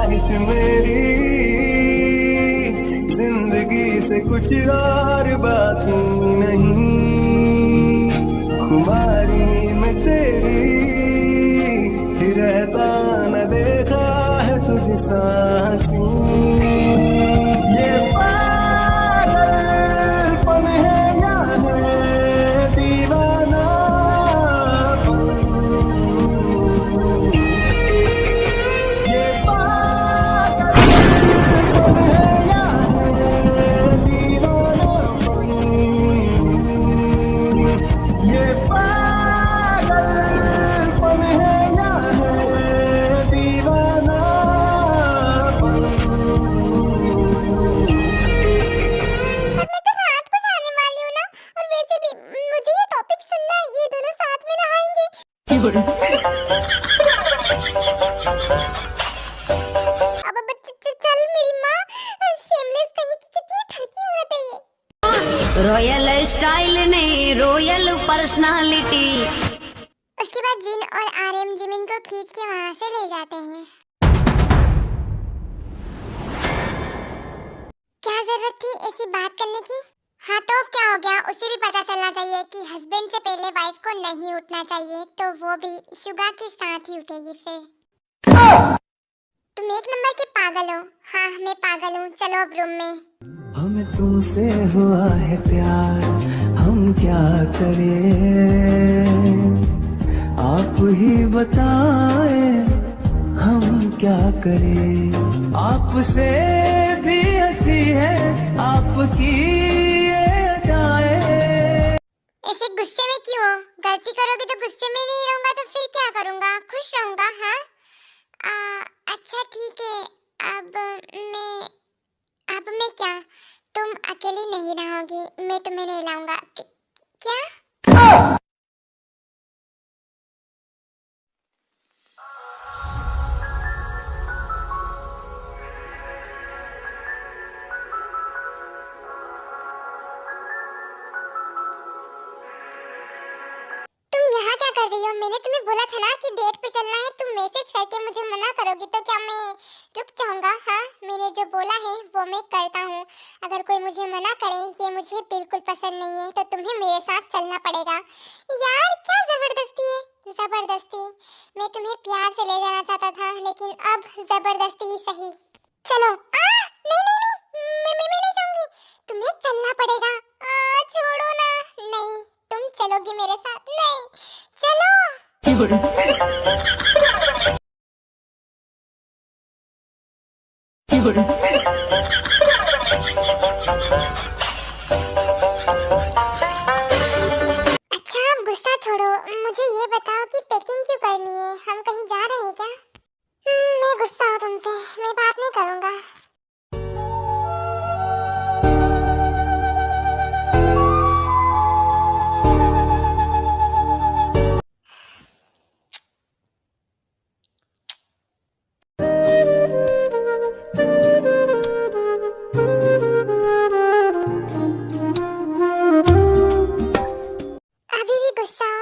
ख्वाहिश मेरी जिंदगी से कुछ और बाकी नहीं, खुमारी में तेरी ही रहता न देखा है तुझ सांसी। ये पागलपन है या है दीवानापन, ये पागलपन है या है दीवानापन, ये पागलपन है या है दीवानापन। और मैं तो रात को जाने वाली हूँ ना, और वैसे भी मुझे ये टॉपिक सुनना है, ये दोनों साथ में नहाएंगे। अब चल मेरी माँ, शेमलेस कहीं की कितनी ठगी औरत है ये। रॉयल स्टाइल नहीं, रॉयल पर्सनालिटी। उसके बाद जिन और आरएम जिमिन को खींच के वहां से ले जाते हैं। क्या जरूरत थी ऐसी बात करने की? हाँ तो क्या हो गया, उसे भी पता चलना चाहिए कि हस्बैंड से पहले वाइफ को नहीं उठना चाहिए, तो वो भी शुगा के साथ ही उठेगी फिर। तुम एक नंबर के पागल हो। हाँ मैं पागल हूँ, चलो अब रूम में। हमें तुमसे हुआ है प्यार, हम क्या करें, आप ही बताएं हम क्या करें। आपसे भी हंसी है आपकी ये अदाएं। ऐसे गुस्से में क्यों हो? गलती करोगे तो गुस्से में नहीं रहूंगा तो फिर क्या करूंगा? खुश रहूंगा। हाँ अच्छा ठीक है। अब मैं क्या, तुम अकेली नहीं रहोगी, मैं तुम्हें नहीं लाऊंगा। क्या? तुम यहाँ क्या कर रही हो? मैंने तुम्हें बोला था ना कि डेट पे चलना है। तुम मैसेज करके मुझे मना करोगी तो क्या मैं रुक जाऊंगा? हाँ मैंने जो बोला है वो मैं करता हूँ। अगर कोई मुझे मना करे, ये मुझे बिल्कुल पसंद नहीं है, तो तुम्हें मेरे साथ चलना पड़ेगा। यार क्या जबरदस्ती है, जबरदस्ती। मैं तुम्हें प्यार से ले जाना चाहता था, लेकिन अब जबरदस्ती ही सही। चलो। नहीं नहीं नहीं, मैं नहीं जाऊंगी, तुम्हें चलना पड़ेगा। छोड़ो ना। नहीं, तुम चलोगी मेरे साथ? नहीं, चलो। अच्छा अब गुस्सा छोड़ो, मुझे ये बताओ कि पैकिंग क्यों करनी है? हम कहीं जा रहे हैं क्या? मैं गुस्सा हूँ तुमसे, मैं बात नहीं करूँगा। अभी भी गुस्सा हो?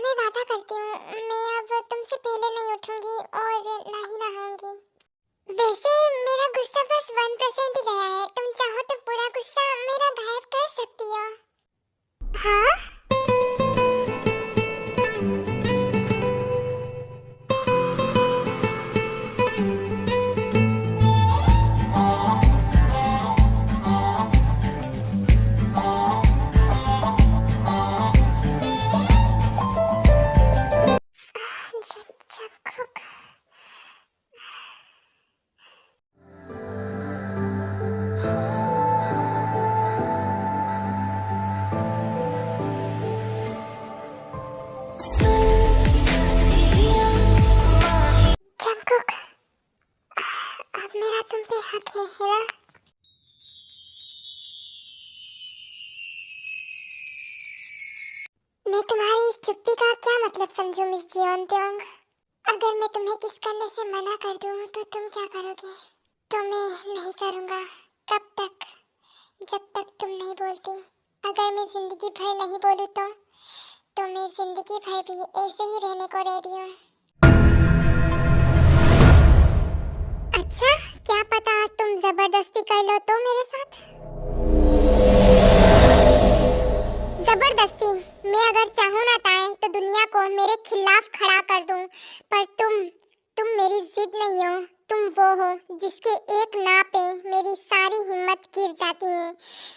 मैं वादा करती हूँ, मैं अब तुमसे पहले नहीं उठूंगी और ना ही नहाऊंगी। वैसे मेरा गुस्सा बस 1% ही गया है, तुम चाहो तो पूरा गुस्सा मेरा गायब कर सकती हो। हाँ? जंगकुक। जंगकुक, अब मेरा तुम पे हक है ना? मैं तुम्हारी इस चुप्पी का क्या मतलब समझूं मिस जियोंतेओंग? अगर मैं तुम्हें किस करने से मना कर दूं तो तुम क्या करोगे? तो मैं नहीं करूंगा। कब तक? जब तक तुम नहीं बोलती। अगर मैं जिंदगी भर नहीं बोलूं तो मैं जिंदगी भर भी ऐसे ही रहने को रेडी हूँ। जिसके एक ना पे मेरी सारी हिम्मत गिर जाती है।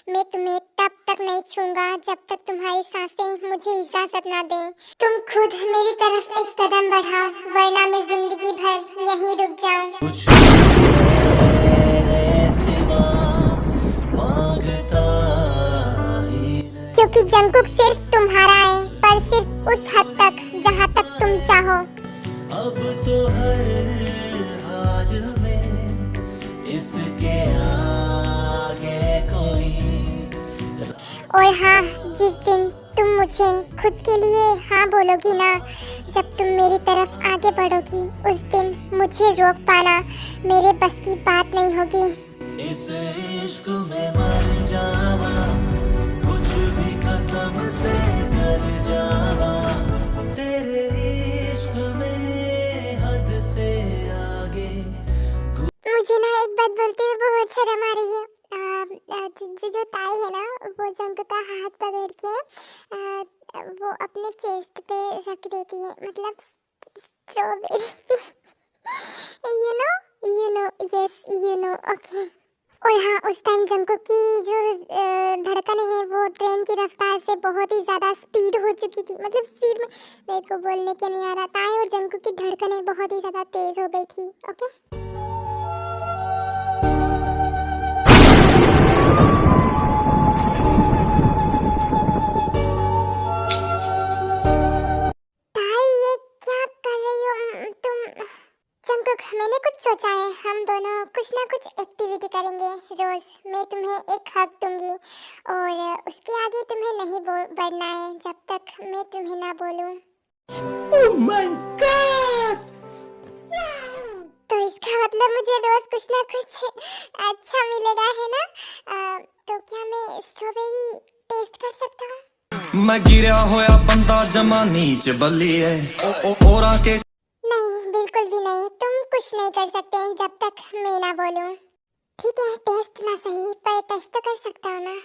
मैं तुम्हें तब तक नहीं छूंगा जब तक तुम्हारी सांसें मुझे इजाजत ना दें। तुम खुद मेरी तरफ एक कदम बढ़ाओ, वरना मैं जिंदगी भर यहीं रुक जाऊं। कुछ मेरे सिवा मांगता ही नहीं। क्योंकि जंगकुक सिर्फ तुम्हारा है, पर सिर्फ उस हद तक जहां तक तुम चाहो। अब तो हर हाल में इसके आगे कोई। और हाँ, जिस दिन तुम मुझे खुद के लिए हाँ बोलोगी ना, जब तुम मेरी तरफ आगे बढ़ोगी, उस दिन मुझे रोक पाना मेरे बस की बात नहीं होगी। इस इश्क में मर जावा, कुछ भी कसम से कर जावा, तेरे इश्क में हद से आगे। मुझे ना एक बात बोलते हुए बहुत शर्म आ रही है। जो ताई है ना, वो जंगकुक का हाथ पकड़ के वो अपने चेस्ट पे रख देती है, मतलब strawberry you know yes you know okay. और हाँ, उस टाइम जंगकुक की जो धड़कनें हैं वो ट्रेन की रफ्तार से बहुत ही ज़्यादा स्पीड हो चुकी थी, मतलब स्पीड में मेरे को बोलने के नहीं आ रहा। ताई और जंगकुक की धड़कनें बहुत ही ज़्यादा तेज़ हो गई थी। ओके, मैंने कुछ सोचा है, हम दोनों कुछ ना कुछ एक्टिविटी करेंगे रोज। मैं तुम्हें एक हक दूंगी और उसके आगे तुम्हें नहीं बढ़ना है जब तक मैं तुम्हें ना बोलूं। Oh my God! तो इसका मतलब मुझे रोज कुछ ना कुछ अच्छा मिलेगा, है ना? तो क्या मैं स्ट्रॉबेरी टेस्ट कर सकता हूँ? मैं गिरा होया बंदा जमा नीच बल्लिए और आके नहीं, बिल्कुल भी नहीं। तुम कुछ नहीं कर सकते जब तक मैं ना बोलूं। ठीक है, टेस्ट ना सही, पर टेस्ट तो कर सकता हूँ ना।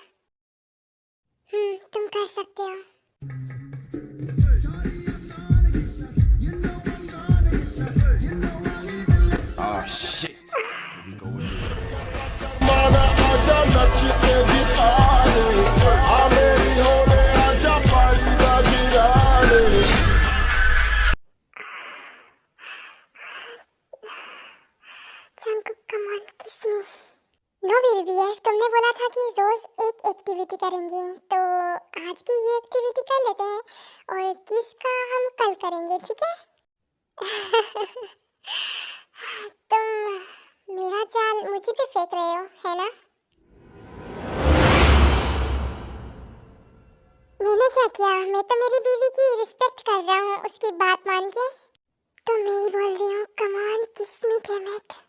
तुम कर सकते हो। जंगकुक, कम ऑन, किस मी। नो बेबी बियर, तुमने बोला था कि रोज एक एक्टिविटी करेंगे, तो आज की ये एक्टिविटी कर लेते हैं और किस का हम कल करेंगे, ठीक है? तुम मेरा जाल मुझे पे फेंक रहे हो, है ना? मैंने क्या किया? मैं तो मेरी बीवी की रिस्पेक्ट कर रहा हूँ, उसकी बात मान के। तो मैं ही बोल रही हूँ, कम ऑन किस मी डैम इट।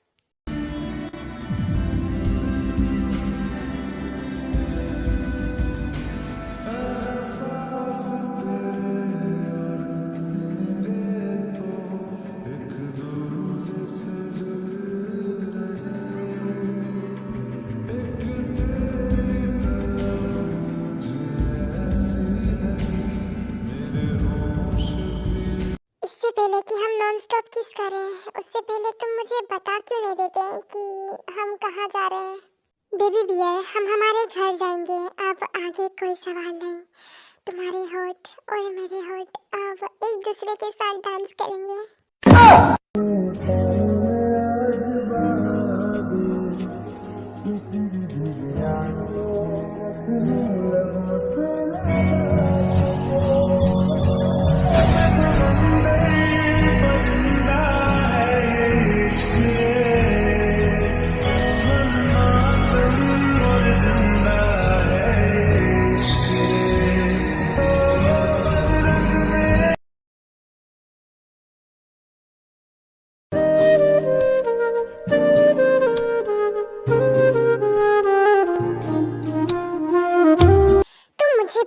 पहले कि हम नॉन स्टॉप किस करें, उससे पहले तुम मुझे बता क्यों नहीं देते कि हम कहाँ जा रहे हैं? बेबी बियर, हम हमारे घर जाएंगे, अब आगे कोई सवाल नहीं। तुम्हारे होठ और मेरे होठ अब एक दूसरे के साथ डांस करेंगे।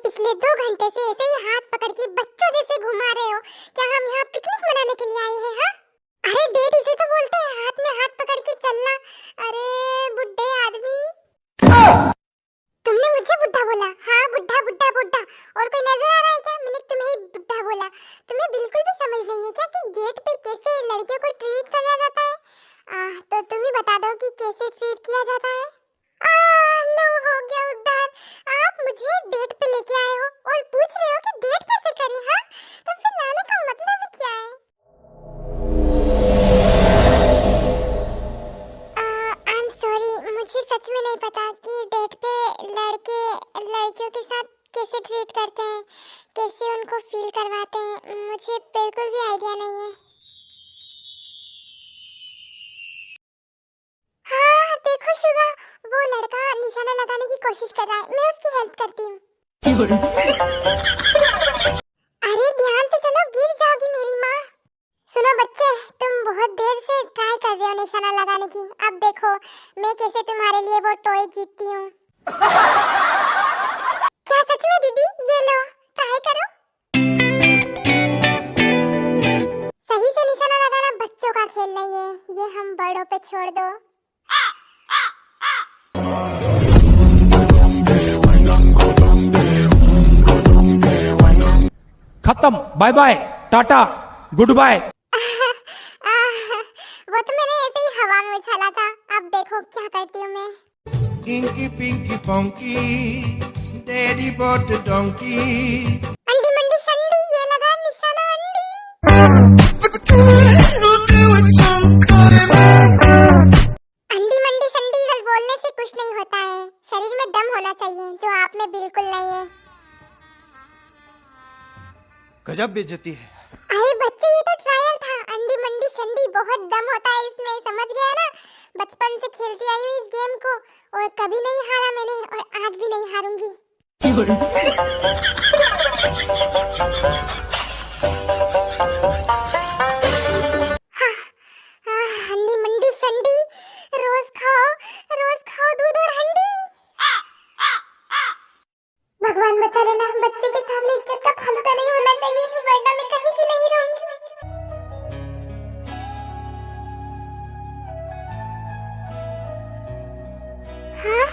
पिछले 2 घंटे से ऐसे ही हाथ पकड़ के बच्चों जैसे घुमा रहे हो। क्या हम यहाँ पिकनिक मनाने के लिए आए हैं? हाँ, अरे डेट इसे तो बोलते हैं, हाथ में हाथ पकड़ के चलना। अरे बुड्ढे आदमी, तुमने मुझे बुड्ढा बोला? हाँ, बुड्ढा बुड्ढा बुड्ढा। और कोई नजर आ रहा है क्या? मैंने तुम्हें ही बुड्ढा बोला। तुम्हें बिल्कुल भी समझ नहीं है क्या कि डेट पे कैसे लड़कियों को ट्रीट किया जाता है? तो तुम ही बता दो लगाने की कोशिश कर रहा है, मैं उसकी हेल्प करती हूँ। अरे ध्यान से चलो, गिर जाओगी मेरी माँ। सुनो बच्चे, तुम बहुत देर से ट्राई कर रहे हो निशाना लगाने की। अब देखो मैं कैसे तुम्हारे लिए वो टॉय जीतती हूँ। क्या सच में दीदी? ये लो, ट्राई करो। सही से निशाना लगाना बच्चों का खेल नहीं है, ये हम बड़ों पे छोड़ दो। खत्म, bye bye, tata, goodbye. वो तो मैंने ऐसे ही हवा में उछाला था। अब देखो क्या करती हूँ मैं। Inky Pinky Funky, Daddy bought the donkey. अंडी मंडी शंडी, ये लगा निशाना अंडी। अंडी मंडी शंडी बोलने से कुछ नहीं होता है, शरीर में दम होना चाहिए, जो आप में बिल्कुल नहीं है। गजब बेइज्जती है। अरे बच्चे, ये तो ट्रायल था। अंडी मंडी शंडी, बहुत दम होता है इसमें, समझ गया ना? बचपन से खेलती आई हूँ इस गेम को और कभी नहीं हारा मैंने, और आज भी नहीं हारूंगी। अंडी मंडी शंडी, रोज खाओ दूध और हंडी। भगवान बचा लेना, बच्चे के सामने इज्जत का फालूदा नहीं होना चाहिए, वरना मैं कहीं की नहीं रहूंगी। हाँ?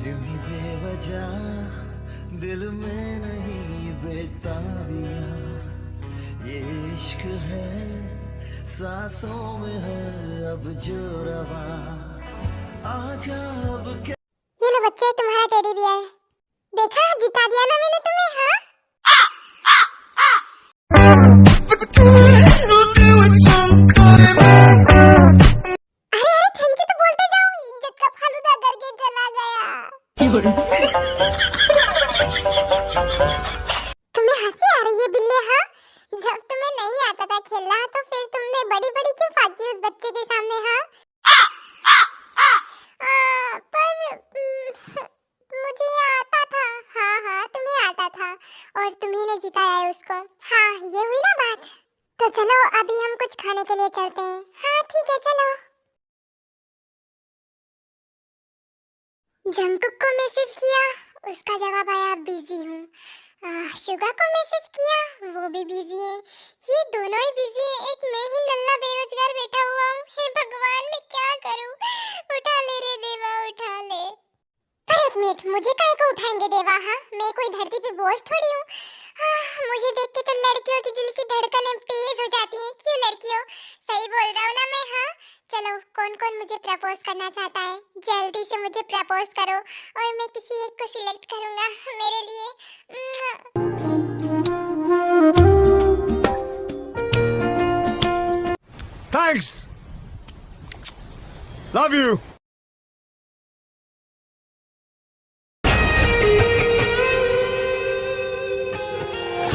यूं ही बेवजह दिल में नहीं बेताबिया, ये इश्क है सांसों में है अब जो रवा, आजा अब क्या। ये लो बच्चे, तुम्हारा टेडी बियर। देखा, जिता दिया ना मैंने तुम्हें। हाँ? अरे थैंक यू तो बोलते जाओ, इज्जत का फालूदा करके चला गया। तुम्हें हंसी आ रही है बिल्ले? हाँ, जब तुम्हें नहीं आता था खेलना तो फिर तुमने बड़ी बड़ी क्यों फाकी उस बच्चे के सामने? हाँ, पर मुझे आता था। हाँ, तुम्हें आता था और तुम्ही ने जिताया है उसको। हाँ, ये हुई ना बात। तो चलो अभी हम कुछ खाने के लिए चलते हैं। हाँ ठीक है, चलो। जंकुक को मैसेज किया, उसका जवाब आया बिजी हूँ। शुगा को मैसेज किया, वो भी बिजी है। ये दोनों ही बिजी है, एक मैं ही नल्ला बेरोजगार बैठा हुआ हूँ। हे भगवान, मैं क्या करूँ? उठा ले रे देवा, उठा ले। पर एक मिनट, मुझे काहे को उठाएंगे देवा? हाँ, मैं कोई धरती पे बोझ थोड़ी हूँ। मुझे देख के तो लड़कियों की दिल की धड़कनें तेज हो जाती हैं। क्यों लड़कियों, सही बोल रहा हूँ ना मैं? हाँ चलो, कौन कौन मुझे प्रपोज करना चाहता है? जल्दी से मुझे प्रपोज करो और मैं किसी एक को सिलेक्ट करूंगा मेरे लिए। Thanks. Love you.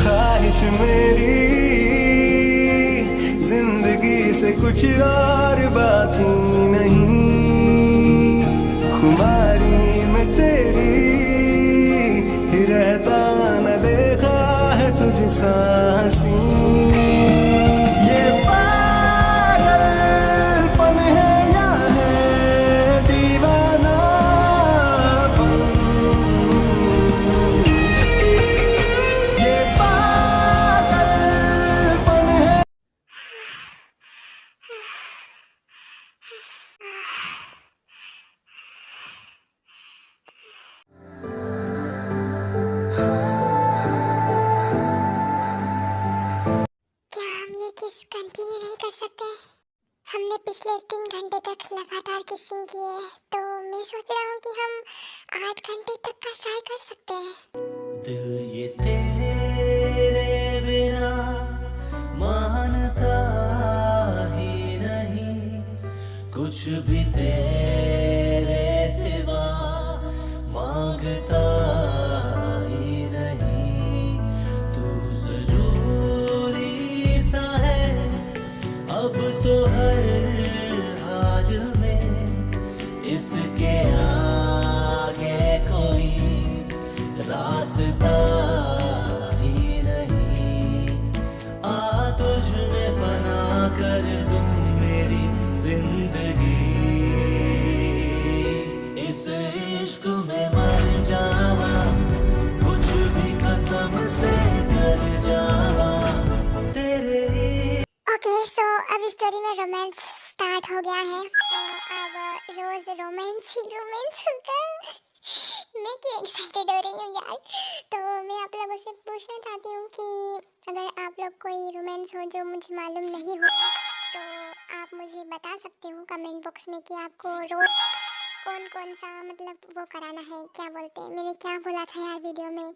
ख्वाहिश मेरी जिंदगी से कुछ और बाकी नहीं, खुमारी में तेरी ही रहता न देखा है तुझ सांसी। ये पागलपन है या है दीवानापन, ये पागलपन है। क्या हम ये किस कंटिन्यू नहीं कर सकते? हमने पिछले 3 घंटे तक लगातार किसिंग की है, तो मैं सोच रहा हूँ कि हम 8 घंटे तक का ट्राई कर सकते हैं। दिल ये तेरे बिना मानता ही नहीं, कुछ भी तेरे सिवा मांगता ही नहीं। तू जरूरी सा है अब तो हर हाल में, इसके आगे स्टोरी में रोमांस स्टार्ट हो गया है। अब रोज रोमांस होगा। मैं क्यों एक्साइटेड हो रही हूँ यार। तो मैं आप लोगों से पूछना चाहती हूँ कि अगर आप लोग कोई रोमांस हो जो मुझे मालूम नहीं हो तो आप मुझे बता सकते हो कमेंट बॉक्स में कि आपको रोज कौन सा मतलब वो कराना है, क्या बोलते हैं, मैंने क्या बोला था यार वीडियो में,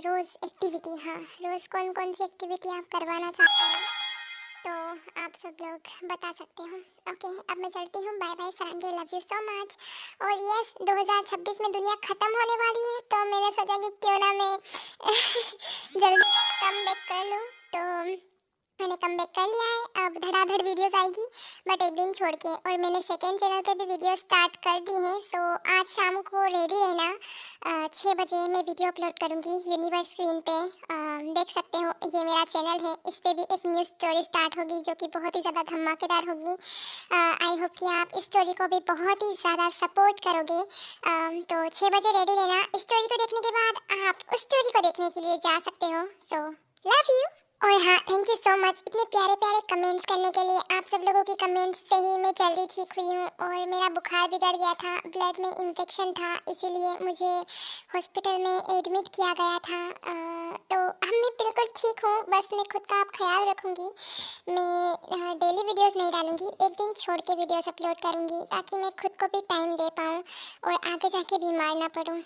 रोज़ एक्टिविटी। हाँ, रोज़ कौन सी एक्टिविटी आप करवाना चाहते हैं तो आप सब लोग बता सकते हो। ओके, अब मैं चलती हूँ। Bye bye Sarangi, love you so much. और यस, 2026 में दुनिया ख़त्म होने वाली है तो मैंने सोचा कि क्यों ना मैं जल्दी कम बैक कर लूँ। तो मैंने कम बैक कर लिया है। अब धड़ाधड़ वीडियोस आएगी बट एक दिन छोड़ के। और मैंने सेकंड चैनल पे भी वीडियो स्टार्ट कर दी है। सो आज शाम को रेडी रहना, 6 बजे मैं वीडियो अपलोड करूँगी यूनिवर्स स्क्रीन पे। देख सकते हो ये मेरा चैनल है, इस पर भी एक न्यू स्टोरी स्टार्ट होगी जो कि बहुत ही ज़्यादा धमाकेदार होगी। आई होप कि आप इस स्टोरी को भी बहुत ही ज़्यादा सपोर्ट करोगे। तो 6 बजे रेडी रहना। इस स्टोरी को देखने के बाद आप उस स्टोरी को देखने के लिए जा सकते हो। So love you. और हाँ, थैंक यू सो मच इतने प्यारे प्यारे कमेंट्स करने के लिए। आप सब लोगों की कमेंट्स से ही मैं जल्दी ठीक हुई हूँ। और मेरा बुखार बिगड़ गया था, ब्लड में इन्फेक्शन था, इसीलिए मुझे हॉस्पिटल में एडमिट किया गया था। तो अब मैं बिल्कुल ठीक हूँ, बस मैं खुद का अब ख्याल रखूँगी। मैं डेली वीडियोस नहीं डालूँगी, एक दिन छोड़ के वीडियोस अपलोड करूँगी ताकि मैं खुद को भी टाइम दे पाऊँ और आगे जाके बीमार ना पड़ूँ।